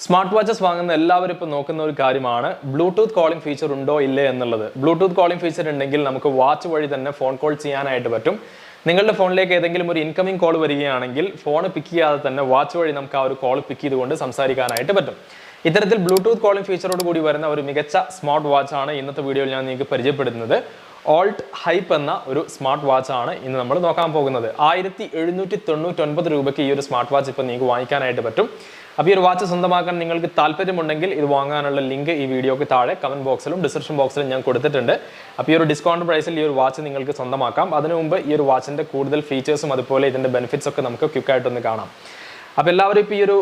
Smart watches വാങ്ങുന്ന എല്ലാവരും ഇപ്പോൾ നോക്കുന്ന ഒരു കാര്യമാണ് ബ്ലൂടൂത്ത് കോളിംഗ് ഫീച്ചർ ഉണ്ടോ ഇല്ലേ എന്നുള്ളത്. ബ്ലൂടൂത്ത് കോളിംഗ് ഫീച്ചർ ഉണ്ടെങ്കിൽ നമുക്ക് വാച്ച് വഴി തന്നെ ഫോൺ കോൾ ചെയ്യാനായിട്ട് പറ്റും. നിങ്ങളുടെ ഫോണിലേക്ക് ഏതെങ്കിലും ഒരു ഇൻകമിംഗ് കോൾ വരികയാണെങ്കിൽ ഫോൺ പിക്ക് ചെയ്യാതെ തന്നെ വാച്ച് വഴി നമുക്ക് ആ ഒരു കോൾ പിക്ക് ചെയ്തുകൊണ്ട് സംസാരിക്കാനായിട്ട് പറ്റും. ഇത്തരത്തിൽ ബ്ലൂടൂത്ത് കോളിംഗ് ഫീച്ചറോട് കൂടി വരുന്ന ഒരു മികച്ച സ്മാർട്ട് വാച്ച് ആണ് ഇന്നത്തെ വീഡിയോയിൽ ഞാൻ നിങ്ങൾക്ക് പരിചയപ്പെടുത്തുന്നത്. 𝗙𝗪𝗏 എന്ന ഒരു സ്മാർട്ട് വാച്ച് ആണ് ഇന്ന് നമ്മൾ നോക്കാൻ പോകുന്നത്. 1799 രൂപയ്ക്ക് ഈ ഒരു സ്മാർട്ട് വാച്ച് ഇപ്പോൾ നിങ്ങൾക്ക് വാങ്ങിക്കാനായിട്ട് പറ്റും. അപ്പോൾ ഈ ഒരു വാച്ച് സ്വന്തമാക്കാൻ നിങ്ങൾക്ക് താല്പര്യമുണ്ടെങ്കിൽ ഇത് വാങ്ങാനുള്ള ലിങ്ക് ഈ വീഡിയോക്ക് താഴെ കമന്റ് ബോക്സിലും ഡിസ്ക്രിപ്ഷൻ ബോക്സിലും ഞാൻ കൊടുത്തിട്ടുണ്ട്. അപ്പോൾ ഈ ഒരു ഡിസ്കൗണ്ട് പ്രൈസിൽ ഈ ഒരു വാച്ച് നിങ്ങൾക്ക് സ്വന്തമാക്കാം. അതിനു മുമ്പ് ഈ ഒരു വാച്ചിന്റെ കൂടുതൽ ഫീച്ചേഴ്സും അതുപോലെ ഇതിന്റെ ബെനിഫിറ്റ്സ് ഒക്കെ നമുക്ക് ക്വിക്കായിട്ടൊന്ന് കാണാം. അപ്പോൾ എല്ലാവരും ഇപ്പോൾ ഈ ഒരു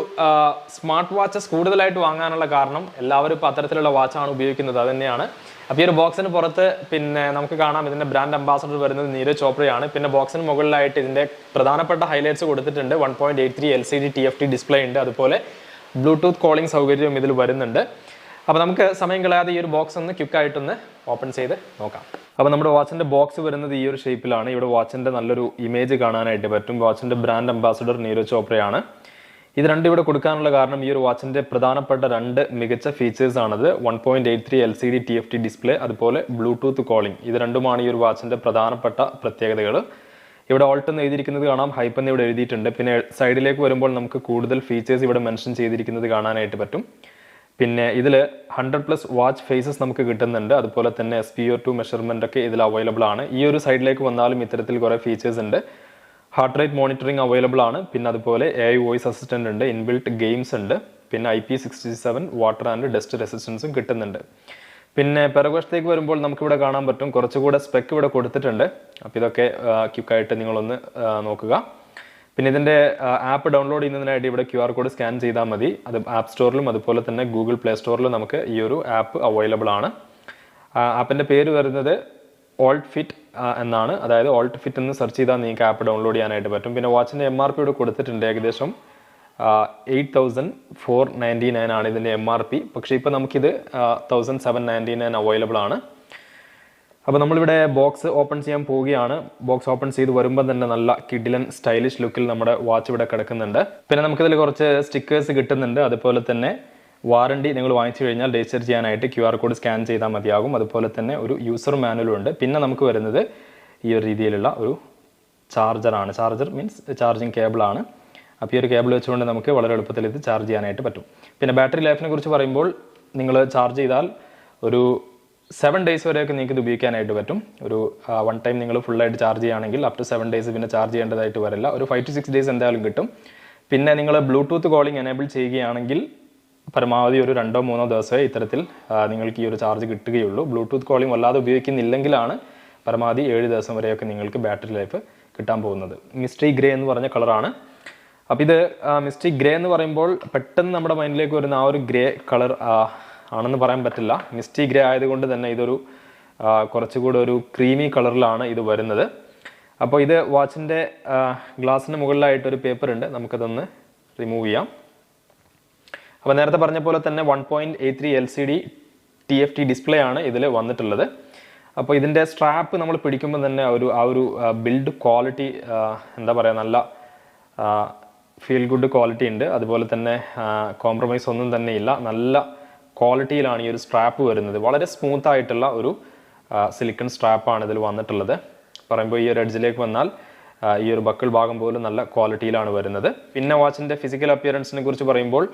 സ്മാർട്ട് വാച്ചസ് കൂടുതലായിട്ട് വാങ്ങാനുള്ള കാരണം എല്ലാവരും ഇപ്പോൾ അത്തരത്തിലുള്ള വാച്ചാണ് ഉപയോഗിക്കുന്നത്. അത് തന്നെയാണ്. അപ്പോൾ ഈ ഒരു ബോക്സിന് പുറത്ത് പിന്നെ നമുക്ക് കാണാം ഇതിന്റെ ബ്രാൻഡ് അംബാസഡർ വരുന്നത് नीरज ചോപ്രയാണ്. പിന്നെ ബോക്സിന് മുകളിലായിട്ട് ഇതിന്റെ പ്രധാനപ്പെട്ട ഹൈലൈറ്റ്സ് കൊടുത്തിട്ടുണ്ട്. 1.83 LCD TFT ഡിസ്പ്ലേ ഉണ്ട്. അതുപോലെ ബ്ലൂടൂത്ത് കോളിംഗ് സൗകര്യവും ഇതിൽ വരുന്നുണ്ട്. അപ്പോൾ നമുക്ക് സമയം കളയാതെ ഈ ഒരു ബോക്സ് ഒന്ന് ക്വിക്കായിട്ടൊന്ന് ഓപ്പൺ ചെയ്ത് നോക്കാം. അപ്പോൾ നമ്മുടെ വാച്ചിന്റെ ബോക്സ് വരുന്നത് ഈ ഒരു ഷേപ്പിലാണ്. ഇവിടെ വാച്ചിന്റെ നല്ലൊരു ഇമേജ് കാണാനായിട്ട് പറ്റും. വാച്ചിന്റെ ബ്രാൻഡ് അംബാസഡർ नीरज ചോപ്രയാണ്. ഇത് രണ്ടും ഇവിടെ കൊടുക്കാനുള്ള കാരണം ഈ ഒരു വാച്ചിന്റെ പ്രധാനപ്പെട്ട രണ്ട് മികച്ച ഫീച്ചേഴ്സ് ആണത്. 1.83 LCD TFT ഡിസ്പ്ലേ അതുപോലെ ബ്ലൂടൂത്ത് കോളിംഗ്. ഇത് രണ്ടുമാണ് ഈ ഒരു വാച്ചിന്റെ പ്രധാനപ്പെട്ട പ്രത്യേകതകൾ. ഇവിടെ ഓൾട്ട് എന്ന് എഴുതിയിരിക്കുന്നത് കാണാം, ഹൈപ്പ് എന്ന് ഇവിടെ എഴുതിയിട്ടുണ്ട്. പിന്നെ സൈഡിലേക്ക് വരുമ്പോൾ നമുക്ക് കൂടുതൽ ഫീച്ചേഴ്സ് ഇവിടെ മെൻഷൻ ചെയ്തിരിക്കുന്നത് കാണാനായിട്ട് പറ്റും. പിന്നെ ഇതിൽ 100+ വാച്ച് ഫേസസ് നമുക്ക് കിട്ടുന്നുണ്ട്. അതുപോലെ തന്നെ SpO2 മെഷർമെന്റ് ഒക്കെ ഇതിൽ അവൈലബിൾ ആണ്. ഈ ഒരു സൈഡിലേക്ക് വന്നാലും ഇത്തരത്തിൽ കുറേ ഫീച്ചേഴ്സ് ഉണ്ട്. ഹാർട്ട് റേറ്റ് മോണിറ്ററിംഗ് അവൈലബിൾ ആണ്. പിന്നെ അതുപോലെ AI വോയിസ് അസിസ്റ്റന്റ് ഉണ്ട്, ഇൻബിൽട്ട് ഗെയിംസ് ഉണ്ട്. പിന്നെ IP67 വാട്ടർ ആൻഡ് ഡസ്റ്റ് റെസിസ്റ്റൻസും കിട്ടുന്നുണ്ട്. പിന്നെ പിറകുവശത്തേക്ക് വരുമ്പോൾ നമുക്കിവിടെ കാണാൻ പറ്റും കുറച്ചുകൂടെ സ്പെക്ക് ഇവിടെ കൊടുത്തിട്ടുണ്ട്. അപ്പോൾ ഇതൊക്കെ ക്വിക്കായിട്ട് നിങ്ങളൊന്ന് നോക്കുക. പിന്നെ ഇതിന്റെ ആപ്പ് ഡൗൺലോഡ് ചെയ്യുന്നതിനായിട്ട് ഇവിടെ QR കോഡ് സ്കാൻ ചെയ്താൽ മതി. അത് ആപ്പ് സ്റ്റോറിലും അതുപോലെ തന്നെ ഗൂഗിൾ പ്ലേ സ്റ്റോറിലും നമുക്ക് ഈ ഒരു ആപ്പ് അവൈലബിൾ ആണ്. ആപ്പിന്റെ പേര് വരുന്നത് 𝗙𝗪𝗏 എന്നാണ്. അതായത് 𝗙𝗪𝗏 എന്ന് സെർച്ച് ചെയ്താൽ നിങ്ങൾക്ക് ആപ്പ് ഡൗൺലോഡ് ചെയ്യാനായിട്ട് പറ്റും. പിന്നെ വാച്ചിന്റെ MRP ഇവിടെ കൊടുത്തിട്ടുണ്ട്. ഏകദേശം 8499 ആണ് ഇതിന്റെ MRP. പക്ഷേ ഇപ്പോൾ നമുക്കിത് 1799 അവൈലബിൾ ആണ്. അപ്പോൾ നമ്മളിവിടെ ബോക്സ് ഓപ്പൺ ചെയ്യാൻ പോവുകയാണ്. ബോക്സ് ഓപ്പൺ ചെയ്ത് വരുമ്പോൾ തന്നെ നല്ല കിഡിലൻ സ്റ്റൈലിഷ് ലുക്കിൽ നമ്മുടെ വാച്ച് ഇവിടെ കിടക്കുന്നുണ്ട്. പിന്നെ നമുക്കിതിൽ കുറച്ച് സ്റ്റിക്കേഴ്സ് കിട്ടുന്നുണ്ട്. അതുപോലെ തന്നെ വാറണ്ടി നിങ്ങൾ വാങ്ങിച്ചു കഴിഞ്ഞാൽ രജിസ്റ്റർ ചെയ്യാനായിട്ട് QR കോഡ് സ്കാൻ ചെയ്താൽ മതിയാകും. അതുപോലെ തന്നെ ഒരു യൂസർ മാനുവലും ഉണ്ട്. പിന്നെ നമുക്ക് വരുന്നത് ഈ ഒരു രീതിയിലുള്ള ഒരു ചാർജറാണ്. ചാർജർ മീൻസ് ചാർജിങ് കേബിളാണ്. അപ്പോൾ ഈ ഒരു കേബിൾ വെച്ചുകൊണ്ട് നമുക്ക് വളരെ എളുപ്പത്തിൽ ഇത് ചാർജ് ചെയ്യാനായിട്ട് പറ്റും. പിന്നെ ബാറ്ററി ലൈഫിനെ കുറിച്ച് പറയുമ്പോൾ നിങ്ങൾ ചാർജ് ചെയ്താൽ ഒരു 7 ഡേയ്സ് വരെയൊക്കെ നിങ്ങൾക്ക് ഇത് ഉപയോഗിക്കാനായിട്ട് പറ്റും. ഒരു വൺ ടൈം നിങ്ങൾ ഫുള്ളായിട്ട് ചാർജ് ചെയ്യുകയാണെങ്കിൽ അപ് ടു 7 ഡേയ്സ് പിന്നെ ചാർജ് ചെയ്യേണ്ടതായിട്ട് വരില്ല. ഒരു 5 to 6 ഡേയ്സ് എന്തായാലും കിട്ടും. പിന്നെ നിങ്ങൾ ബ്ലൂടൂത്ത് കോളിംഗ് എനേബിൾ ചെയ്യുകയാണെങ്കിൽ പരമാവധി ഒരു 2-3 ദിവസമേ ഇത്തരത്തിൽ നിങ്ങൾക്ക് ഈ ഒരു ചാർജ് കിട്ടുകയുള്ളൂ. ബ്ലൂടൂത്ത് കോളിംഗ് വല്ലാതെ ഉപയോഗിക്കുന്നില്ലെങ്കിലാണ് പരമാവധി 7 ദിവസം വരെയൊക്കെ നിങ്ങൾക്ക് ബാറ്ററി ലൈഫ് കിട്ടാൻ പോകുന്നത്. മിസ്റ്ററി ഗ്രേ എന്ന് പറഞ്ഞ കളറാണ്. അപ്പോൾ ഇത് മിസ്റ്ററി ഗ്രേ എന്ന് പറയുമ്പോൾ പെട്ടെന്ന് നമ്മുടെ മൈൻഡിലേക്ക് വരുന്ന ആ ഒരു ഗ്രേ കളർ ആണെന്ന് പറയാൻ പറ്റില്ല. മിസ്റ്ററി ഗ്രേ ആയതുകൊണ്ട് തന്നെ ഇതൊരു കുറച്ചുകൂടെ ഒരു ക്രീമി കളറിലാണ് ഇത് വരുന്നത്. അപ്പോൾ ഇത് വാച്ചിൻ്റെ ഗ്ലാസിന് മുകളിലായിട്ടൊരു പേപ്പർ ഉണ്ട്. നമുക്കതൊന്ന് റിമൂവ് ചെയ്യാം. അപ്പോൾ നേരത്തെ പറഞ്ഞ പോലെ തന്നെ 1.83 LCD TFT ഡിസ്പ്ലേ ആണ് ഇതിൽ വന്നിട്ടുള്ളത്. അപ്പോൾ ഇതിൻ്റെ സ്ട്രാപ്പ് നമ്മൾ പിടിക്കുമ്പോൾ തന്നെ ആ ഒരു ബിൽഡ് ക്വാളിറ്റി എന്താ പറയുക, നല്ല ഫീൽ ഗുഡ് ക്വാളിറ്റി ഉണ്ട്. അതുപോലെ തന്നെ കോംപ്രമൈസ് ഒന്നും തന്നെ ഇല്ല. നല്ല ക്വാളിറ്റിയിലാണ് ഈ ഒരു സ്ട്രാപ്പ് വരുന്നത്. വളരെ സ്മൂത്ത് ആയിട്ടുള്ള ഒരു സിലിക്കൺ സ്ട്രാപ്പാണ് ഇതിൽ വന്നിട്ടുള്ളത്. പറയുമ്പോൾ ഈ ഒരു എഡ്ജിലേക്ക് വന്നാൽ ഈ ഒരു ബക്കിൾ ഭാഗം പോലും നല്ല ക്വാളിറ്റിയിലാണ് വരുന്നത്. പിന്നെ വാച്ചിൻ്റെ ഫിസിക്കൽ അപ്പിയറൻസിനെ കുറിച്ച് പറയുമ്പോൾ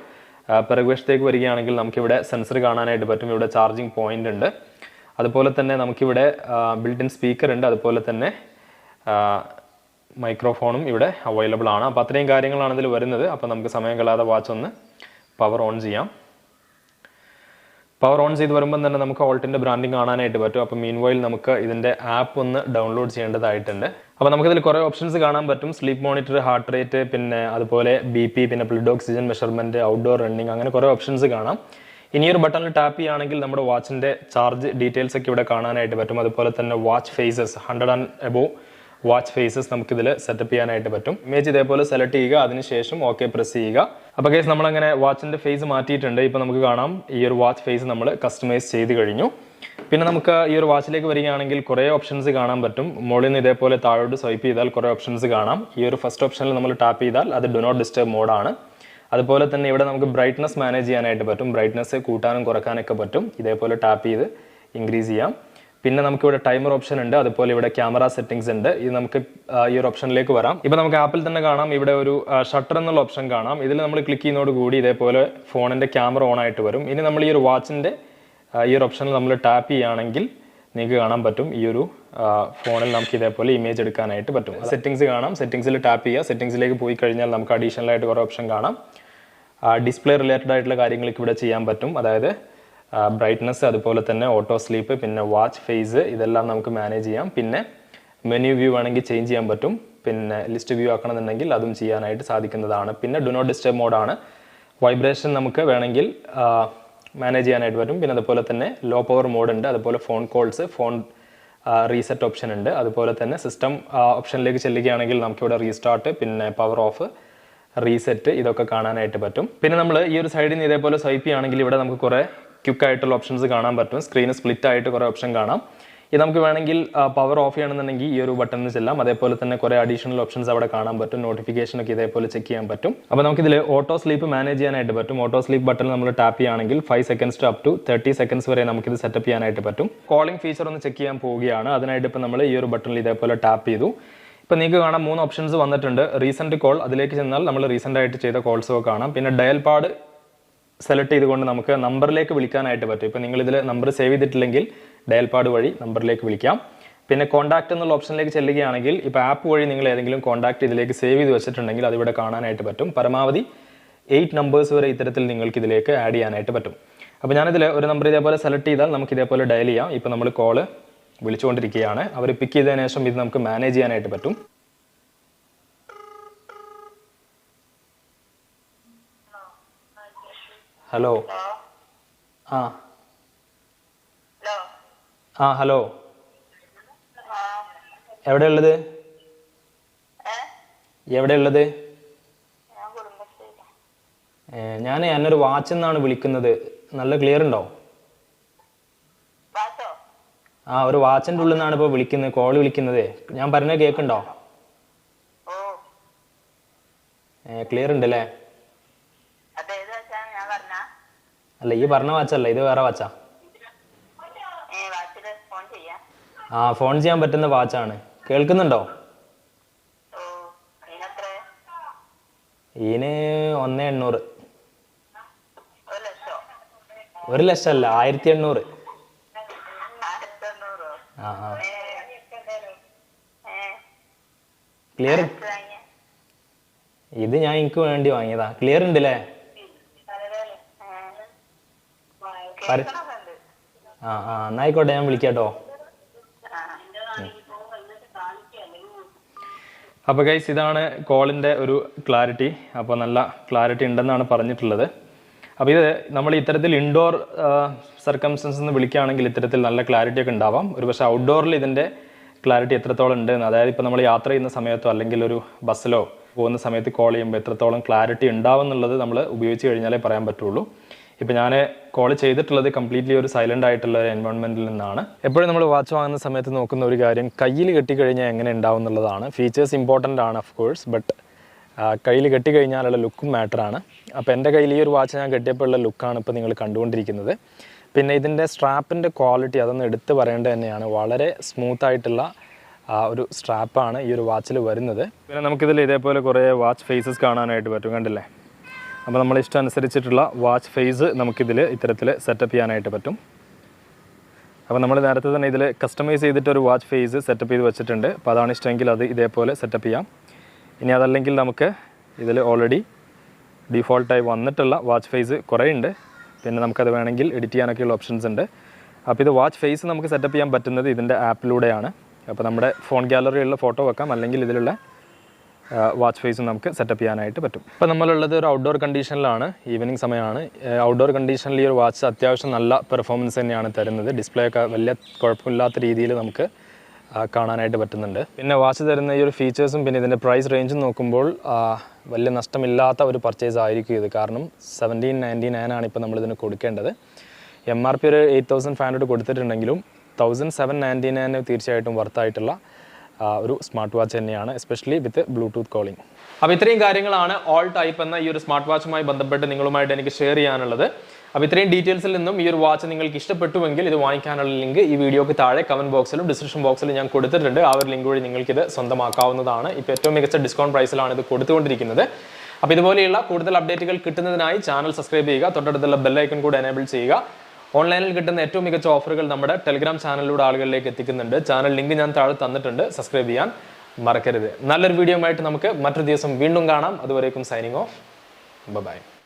പിറകുവശത്തേക്ക് വരികയാണെങ്കിൽ നമുക്കിവിടെ സെൻസർ കാണാനായിട്ട് പറ്റും. ഇവിടെ ചാർജിങ് പോയിന്റ് ഉണ്ട്. അതുപോലെ തന്നെ നമുക്കിവിടെ ബിൽറ്റ് ഇൻ സ്പീക്കർ ഉണ്ട്. അതുപോലെ തന്നെ മൈക്രോഫോണും ഇവിടെ അവൈലബിൾ ആണ്. അപ്പോൾ അത്രയും കാര്യങ്ങളാണ് ഇതിൽ വരുന്നത്. അപ്പോൾ നമുക്ക് സമയം കളയാതെ വാച്ച് ഒന്ന് പവർ ഓൺ ചെയ്യാം. പവർ ഓൺ ചെയ്ത് വരുമ്പോൾ തന്നെ നമുക്ക് ഔൾട്ടിൻ്റെ ബ്രാൻഡിങ് കാണാനായിട്ട് പറ്റും. അപ്പോൾ മീൻവൈൽ നമുക്ക് ഇതിൻ്റെ ആപ്പ് ഒന്ന് ഡൗൺലോഡ് ചെയ്യേണ്ടതായിട്ടുണ്ട്. അപ്പോൾ നമുക്കിതിൽ കുറേ ഓപ്ഷൻസ് കാണാൻ പറ്റും. സ്ലീപ്പ് മോണിറ്റർ, ഹാർട്ട് റേറ്റ്, പിന്നെ അതുപോലെ BP, പിന്നെ blood oxygen measurement, outdoor running, അങ്ങനെ കുറേ ഓപ്ഷൻസ് കാണാം. ഇനിയൊരു ബട്ടണിൽ ടാപ്പ് ചെയ്യുകയാണെങ്കിൽ നമ്മുടെ വാച്ചിൻ്റെ ചാർജ് ഡീറ്റെയിൽസ് ഒക്കെ ഇവിടെ കാണാനായിട്ട് പറ്റും. അതുപോലെ തന്നെ watch faces 100 and above watch faces നമുക്കിതിൽ സെറ്റപ്പ് ചെയ്യാനായിട്ട് പറ്റും. ഇമേജ് ഇതേപോലെ സെലക്ട് ചെയ്യുക, അതിനുശേഷം ഓക്കെ പ്രസ് ചെയ്യുക. അപ്പോൾ കേസ് നമ്മളങ്ങനെ വാച്ചിൻ്റെ ഫേസ് മാറ്റിയിട്ടുണ്ട്. ഇപ്പോൾ നമുക്ക് കാണാം ഈ ഒരു വാച്ച് ഫേസ് നമ്മൾ കസ്റ്റമൈസ് ചെയ്ത് കഴിഞ്ഞു. പിന്നെ നമുക്ക് ഈ ഒരു വാച്ചിലേക്ക് വരികയാണെങ്കിൽ കുറേ ഓപ്ഷൻസ് കാണാൻ പറ്റും. മുകളിൽ നിന്ന് ഇതേപോലെ താഴോട്ട് സ്വൈപ്പ് ചെയ്താൽ കുറേ ഓപ്ഷൻസ് കാണാം. ഈ ഒരു ഫസ്റ്റ് ഓപ്ഷനിൽ നമ്മൾ ടാപ്പ് ചെയ്താൽ അത് ഡു നോട്ട് ഡിസ്റ്റർബ് മോഡാണ്. അതുപോലെ തന്നെ ഇവിടെ നമുക്ക് ബ്രൈറ്റ്നസ് മാനേജ് ചെയ്യാനായിട്ട് പറ്റും. ബ്രൈറ്റ്നസ് കൂട്ടാനും കുറക്കാനൊക്കെ പറ്റും. ഇതേപോലെ ടാപ്പ് ചെയ്ത് ഇൻക്രീസ് ചെയ്യാം. പിന്നെ നമുക്ക് ഇവിടെ ടൈമർ ഓപ്ഷൻ ഉണ്ട്. അതുപോലെ ഇവിടെ ക്യാമറ സെറ്റിംഗ്സ് ഉണ്ട്. ഇത് നമുക്ക് ഈ ഒരു ഓപ്ഷനിലേക്ക് വരാം. ഇപ്പോൾ നമുക്ക് ആപ്പിൽ തന്നെ കാണാം, ഇവിടെ ഒരു ഷട്ടർ എന്നുള്ള ഓപ്ഷൻ കാണാം. ഇതിൽ നമ്മൾ ക്ലിക്ക് ചെയ്യുന്നതോട് കൂടി ഇതേപോലെ ഫോണിന്റെ ക്യാമറ ഓൺ ആയിട്ട് വരും. ഇനി നമ്മൾ ഈ ഒരു വാച്ചിന്റെ ഈ ഒരു ഓപ്ഷനിൽ നമ്മൾ ടാപ്പ് ചെയ്യുകയാണെങ്കിൽ നിങ്ങൾക്ക് കാണാൻ പറ്റും ഈ ഒരു ഫോണിൽ നമുക്ക് ഇതേപോലെ ഇമേജ് എടുക്കാനായിട്ട് പറ്റും. സെറ്റിംഗ്സ് കാണാം. സെറ്റിംഗ്സിൽ ടാപ്പ് ചെയ്യുക. സെറ്റിംഗ്സിലേക്ക് പോയി കഴിഞ്ഞാൽ നമുക്ക് അഡീഷണൽ ആയിട്ട് കുറേ ഓപ്ഷൻ കാണാം. ഡിസ്പ്ലേ റിലേറ്റഡ് ആയിട്ടുള്ള കാര്യങ്ങൾക്ക് ഇവിടെ ചെയ്യാൻ പറ്റും. അതായത് ബ്രൈറ്റ്നസ്, അതുപോലെ തന്നെ ഓട്ടോ സ്ലീപ്പ്, പിന്നെ വാച്ച് ഫേസ്, ഇതെല്ലാം നമുക്ക് മാനേജ് ചെയ്യാം. പിന്നെ മെനു വ്യൂ വേണമെങ്കിൽ ചേഞ്ച് ചെയ്യാൻ പറ്റും. പിന്നെ ലിസ്റ്റ് വ്യൂ ആക്കണമെന്നുണ്ടെങ്കിൽ അതും ചെയ്യാനായിട്ട് സാധിക്കുന്നതാണ്. പിന്നെ ഡു നോട്ട് ഡിസ്റ്റർബ് മോഡാണ്. വൈബ്രേഷൻ നമുക്ക് വേണമെങ്കിൽ മാനേജ് ചെയ്യാനായിട്ട് പറ്റും. പിന്നെ അതുപോലെ തന്നെ ലോ പവർ മോഡ് ഉണ്ട്. അതുപോലെ phone calls, phone reset option ഉണ്ട്. അതുപോലെ തന്നെ സിസ്റ്റം ഓപ്ഷനിലേക്ക് ചെല്ലുകയാണെങ്കിൽ നമുക്കിവിടെ റീസ്റ്റാർട്ട്, പിന്നെ പവർ ഓഫ്, റീസെറ്റ്, ഇതൊക്കെ കാണാനായിട്ട് പറ്റും. പിന്നെ നമ്മൾ ഈ ഒരു സൈഡിൽ നിന്ന് ഇതേപോലെ സ്വൈപ്പ് ചെയ്യുകയാണെങ്കിൽ ഇവിടെ നമുക്ക് കുറേ ക്വിക്ക് ആയിട്ടുള്ള ഓപ്ഷൻസ് കാണാൻ പറ്റും. സ്ക്രീന് സ്പ്ലിറ്റ് ആയിട്ട് കുറേ ഓപ്ഷൻ കാണാം. ഇത് നമുക്ക് വേണമെങ്കിൽ പവർ ഓഫ് ചെയ്യണമെന്നുണ്ടെങ്കിൽ ഈ ഒരു ബട്ടണിൽ ചെല്ലാം. അതേപോലെ തന്നെ കുറേ അഡീഷണൽ ഓപ്ഷൻസ് അവിടെ കാണാൻ പറ്റും. നോട്ടിഫിക്കേഷൻ ഒക്കെ ഇതേപോലെ ചെക്ക് ചെയ്യാൻ പറ്റും. അപ്പോൾ നമുക്കിതിൽ ഓട്ടോ സ്ലീപ്പ് മാനേജ് ചെയ്യാനായിട്ട് പറ്റും. ഓട്ടോ സ്ലീപ്പ് ബട്ടൺ നമ്മൾ ടാപ്പ് ചെയ്യുകയാണെങ്കിൽ 5 seconds to up to 30 seconds വരെ നമുക്കിത് സെറ്റപ്പ് ചെയ്യാനായിട്ട് പറ്റും. കോളിംഗ് ഫീച്ചർ ഒന്ന് ചെക്ക് ചെയ്യാൻ പോവുകയാണ്. അതിനായിട്ട് ഇപ്പോൾ നമ്മൾ ഈ ഒരു ബട്ടണിൽ ഇതേപോലെ ടാപ്പ് ചെയ്തു. ഇപ്പോൾ നിങ്ങൾക്ക് കാണാം 3 ഓപ്ഷൻസ് വന്നിട്ടുണ്ട്. റീസെന്റ് കോൾ, അതിലേക്ക് ചെന്നാൽ നമ്മൾ റീസെന്റ് ആയിട്ട് ചെയ്ത കോൾസൊക്കെ കാണാം. പിന്നെ ഡയൽ പാഡ് സെലക്ട് ചെയ്തുകൊണ്ട് നമുക്ക് നമ്പറിലേക്ക് വിളിക്കാനായിട്ട് പറ്റും. ഇപ്പോൾ നിങ്ങൾ ഇതിൽ നമ്പർ സേവ് ചെയ്തിട്ടില്ലെങ്കിൽ ഡയൽ പാഡ് വഴി നമ്പറിലേക്ക് വിളിക്കാം. പിന്നെ കോൺടാക്ട് എന്നുള്ള ഓപ്ഷനിലേക്ക് ചെല്ലുകയാണെങ്കിൽ ഇപ്പോൾ ആപ്പ് വഴി നിങ്ങൾ ഏതെങ്കിലും കോൺടാക്ട് ഇതിലേക്ക് സേവ് ചെയ്ത് വെച്ചിട്ടുണ്ടെങ്കിൽ അതിവിടെ കാണാനായിട്ട് പറ്റും. പരമാവധി 8 നമ്പേഴ്സ് വരെ ഇത്തരത്തിൽ നിങ്ങൾക്ക് ഇതിലേക്ക് ആഡ് ചെയ്യാനായിട്ട് പറ്റും. അപ്പോൾ ഞാനിതിൽ ഒരു നമ്പർ ഇതേപോലെ സെലക്ട് ചെയ്താൽ നമുക്ക് ഇതേപോലെ ഡയൽ ചെയ്യാം. ഇപ്പോൾ നമ്മൾ കോള് വിളിച്ചുകൊണ്ടിരിക്കുകയാണ്. അവർ പിക്ക് ചെയ്തതിനു ശേഷം ഇത് നമുക്ക് മാനേജ് ചെയ്യാനായിട്ട് പറ്റും. ഹലോ. ഹലോ, എവിടെയുള്ളത്? എവിടെയുള്ളത്? ഞാൻ എന്നൊരു വാച്ച് എന്നാണ് വിളിക്കുന്നത്. നല്ല ക്ലിയർ ഉണ്ടോ? ഒരു വാച്ചിന്റെ ഉള്ളിൽ നിന്നാണ് ഇപ്പോൾ വിളിക്കുന്നത്, കോൾ വിളിക്കുന്നത്. ഞാൻ പറഞ്ഞത് കേൾക്കുന്നുണ്ടോ? ക്ലിയർ ഉണ്ട് അല്ലേ? അല്ല, ഈ പറഞ്ഞ വാച്ചല്ല, ഇത് വേറെ വാച്ചാ. ഫോൺ ചെയ്യാൻ പറ്റുന്ന വാച്ചാണ്. കേൾക്കുന്നുണ്ടോ? ഇതിന് 1,800. 1,00,000 അല്ല, 1,800. ക്ലിയർ. ഇത് ഞാൻ എനിക്ക് വേണ്ടി വാങ്ങിയതാ. ക്ലിയർ ഉണ്ട് അല്ലേ? എന്നായിക്കോട്ടെ, ഞാൻ വിളിക്കാട്ടോ. അപ്പോൾ ഗൈസ്, ഇതാണ് കോളിൻ്റെ ഒരു ക്ലാരിറ്റി. അപ്പോൾ നല്ല ക്ലാരിറ്റി ഉണ്ടെന്നാണ് പറഞ്ഞിട്ടുള്ളത്. അപ്പോൾ ഇത് നമ്മൾ ഇത്തരത്തിൽ ഇൻഡോർ സർക്കംസ്റ്റൻസ് എന്ന് വിളിക്കുകയാണെങ്കിൽ ഇത്തരത്തിൽ നല്ല ക്ലാരിറ്റി ഒക്കെ ഉണ്ടാവാം. ഒരു പക്ഷേ ഔട്ട്ഡോറിൽ ഇതിൻ്റെ ക്ലാരിറ്റി എത്രത്തോളം ഉണ്ട്, അതായത് ഇപ്പോൾ നമ്മൾ യാത്ര ചെയ്യുന്ന സമയത്തോ അല്ലെങ്കിൽ ഒരു ബസ്സിലോ പോകുന്ന സമയത്ത് കോൾ ചെയ്യുമ്പോൾ എത്രത്തോളം ക്ലാരിറ്റി ഉണ്ടാവും എന്നുള്ളത് നമ്മൾ ഉപയോഗിച്ച് കഴിഞ്ഞാലേ പറയാൻ പറ്റുള്ളൂ. ഇപ്പോൾ ഞാൻ കോൾ ചെയ്തിട്ടുള്ളത് കംപ്ലീറ്റ്ലി ഒരു സൈലൻ്റ് ആയിട്ടുള്ള ഒരു എൻവയോൺമെൻറ്റിൽ നിന്നാണ്. എപ്പോഴും നമ്മൾ വാച്ച് വാങ്ങുന്ന സമയത്ത് നോക്കുന്ന ഒരു കാര്യം കയ്യിൽ കെട്ടിക്കഴിഞ്ഞാൽ എങ്ങനെ ഉണ്ടാവും എന്നുള്ളതാണ്. ഫീച്ചേഴ്സ് ഇമ്പോർട്ടൻ്റ് ആണ് ഓഫ് കോഴ്സ്, ബട്ട് കയ്യിൽ കെട്ടിക്കഴിഞ്ഞാലുള്ള ലുക്കും മാറ്ററാണ്. അപ്പോൾ എൻ്റെ കയ്യിൽ ഈ ഒരു വാച്ച് ഞാൻ കെട്ടിയപ്പോൾ ഉള്ള ലുക്കാണ് ഇപ്പോൾ നിങ്ങൾ കണ്ടുകൊണ്ടിരിക്കുന്നത്. പിന്നെ ഇതിൻ്റെ സ്ട്രാപ്പിൻ്റെ ക്വാളിറ്റി അതൊന്ന് എടുത്ത് പറയേണ്ടത് തന്നെയാണ്. വളരെ സ്മൂത്തായിട്ടുള്ള ഒരു സ്ട്രാപ്പാണ് ഈ ഒരു വാച്ചിൽ വരുന്നത്. പിന്നെ നമുക്കിതിൽ ഇതേപോലെ കുറേ വാച്ച് ഫേസസ് കാണാനായിട്ട് പറ്റും, കണ്ടില്ലേ? അപ്പോൾ നമ്മൾ ഇഷ്ടം അനുസരിച്ചിട്ടുള്ള വാച്ച് ഫേസ് നമുക്കിതിൽ ഇത്തരത്തിൽ സെറ്റപ്പ് ചെയ്യാനായിട്ട് പറ്റും. അപ്പോൾ നമ്മൾ നേരത്തെ തന്നെ ഇതിൽ കസ്റ്റമൈസ് ചെയ്തിട്ടൊരു വാച്ച് ഫേസ് സെറ്റപ്പ് ചെയ്ത് വെച്ചിട്ടുണ്ട്. അപ്പോൾ അതാണ് ഇഷ്ടമെങ്കിൽ അത് ഇതേപോലെ സെറ്റപ്പ് ചെയ്യാം. ഇനി അതല്ലെങ്കിൽ നമുക്ക് ഇതിൽ ഓൾറെഡി ഡിഫോൾട്ടായി വന്നിട്ടുള്ള വാച്ച് ഫേസ് കുറേ ഉണ്ട്. പിന്നെ നമുക്കത് വേണമെങ്കിൽ എഡിറ്റ് ചെയ്യാനൊക്കെയുള്ള ഓപ്ഷൻസ് ഉണ്ട്. അപ്പോൾ ഇത് വാച്ച് ഫേസ് നമുക്ക് സെറ്റപ്പ് ചെയ്യാൻ പറ്റുന്നത് ഇതിൻ്റെ ആപ്പിലൂടെയാണ്. അപ്പോൾ നമ്മുടെ ഫോൺ ഗാലറിയിലുള്ള ഫോട്ടോ വെക്കാം, അല്ലെങ്കിൽ ഇതിലുള്ള വാച്ച് ഫേസും നമുക്ക് സെറ്റപ്പ് ചെയ്യാനായിട്ട് പറ്റും. ഇപ്പോൾ നമ്മളുള്ളത് ഒരു ഔട്ട്ഡോർ കണ്ടീഷനിലാണ്, ഈവനിങ് സമയമാണ്. ഔട്ട്ഡോർ കണ്ടീഷനിൽ ഈ ഒരു വാച്ച് അത്യാവശ്യം നല്ല പെർഫോമൻസ് തന്നെയാണ് തരുന്നത്. ഡിസ്പ്ലേ ഒക്കെ വലിയ കുഴപ്പമില്ലാത്ത രീതിയിൽ നമുക്ക് കാണാനായിട്ട് പറ്റുന്നുണ്ട്. പിന്നെ വാച്ച് തരുന്ന ഈ ഒരു ഫീച്ചേഴ്സും പിന്നെ ഇതിൻ്റെ പ്രൈസ് റേഞ്ചും നോക്കുമ്പോൾ വലിയ നഷ്ടമില്ലാത്ത ഒരു പർച്ചേസ് ആയിരിക്കും ഇത്. കാരണം 1799 ആണ് ഇപ്പോൾ നമ്മളിതിന് കൊടുക്കേണ്ടത്. MRP ഒരു 8,500 കൊടുത്തിട്ടുണ്ടെങ്കിലും 1,799 തീർച്ചയായിട്ടും വർത്തായിട്ടുള്ള ഒരു സ്മാർട്ട് വാച്ച് തന്നെയാണ്, എസ്പെഷ്യലി വിത്ത് ബ്ലൂടൂത്ത് കോളിംഗ്. അപ്പോൾ ഇത്രയും കാര്യങ്ങളാണ് ഓൾ ടൈപ്പ് എന്ന ഈ ഒരു സ്മാർട്ട് വാച്ചുമായി ബന്ധപ്പെട്ട് നിങ്ങളുമായിട്ട് എനിക്ക് ഷെയർ ചെയ്യാനുള്ളത്. അപ്പോൾ ഇത്രയും ഡീറ്റെയിൽസിൽ നിന്നും ഈ ഒരു വാച്ച് നിങ്ങൾക്ക് ഇഷ്ടപ്പെട്ടുവെങ്കിൽ ഇത് വാങ്ങിക്കാനുള്ള ലിങ്ക് ഈ വീഡിയോക്ക് താഴെ കമന്റ് ബോക്സിലും ഡിസ്ക്രിപ്ഷൻ ബോക്സിലും ഞാൻ കൊടുത്തിട്ടുണ്ട്. ആ ഒരു ലിങ്ക് വഴി നിങ്ങൾക്ക് ഇത് സ്വന്തമാക്കാവുന്നതാണ്. ഇപ്പോൾ ഏറ്റവും മികച്ച ഡിസ്കൗണ്ട് പ്രൈസിലാണ് ഇത് കൊടുത്തുകൊണ്ടിരിക്കുന്നത്. അപ്പോൾ ഇതുപോലെയുള്ള കൂടുതൽ അപ്ഡേറ്റുകൾ കിട്ടുന്നതിനായി ചാനൽ സബ്സ്ക്രൈബ് ചെയ്യുക, തൊട്ടടുത്തുള്ള ബെൽ ഐക്കൺ കൂടെ എനേബിൾ ചെയ്യുക. ഓൺലൈനിൽ കിട്ടുന്ന ഏറ്റവും മികച്ച ഓഫറുകൾ നമ്മുടെ ടെലിഗ്രാം ചാനലിലൂടെ ആളുകളിലേക്ക് എത്തിക്കുന്നുണ്ട്. ചാനൽ ലിങ്ക് ഞാൻ താഴെ തന്നിട്ടുണ്ട്, സബ്സ്ക്രൈബ് ചെയ്യാൻ മറക്കരുത്. നല്ലൊരു വീഡിയോ ആയിട്ട് നമുക്ക് മറ്റൊരു ദിവസം വീണ്ടും കാണാം. അതുവരേക്കും സൈനിങ് ഓഫ്, ബൈ.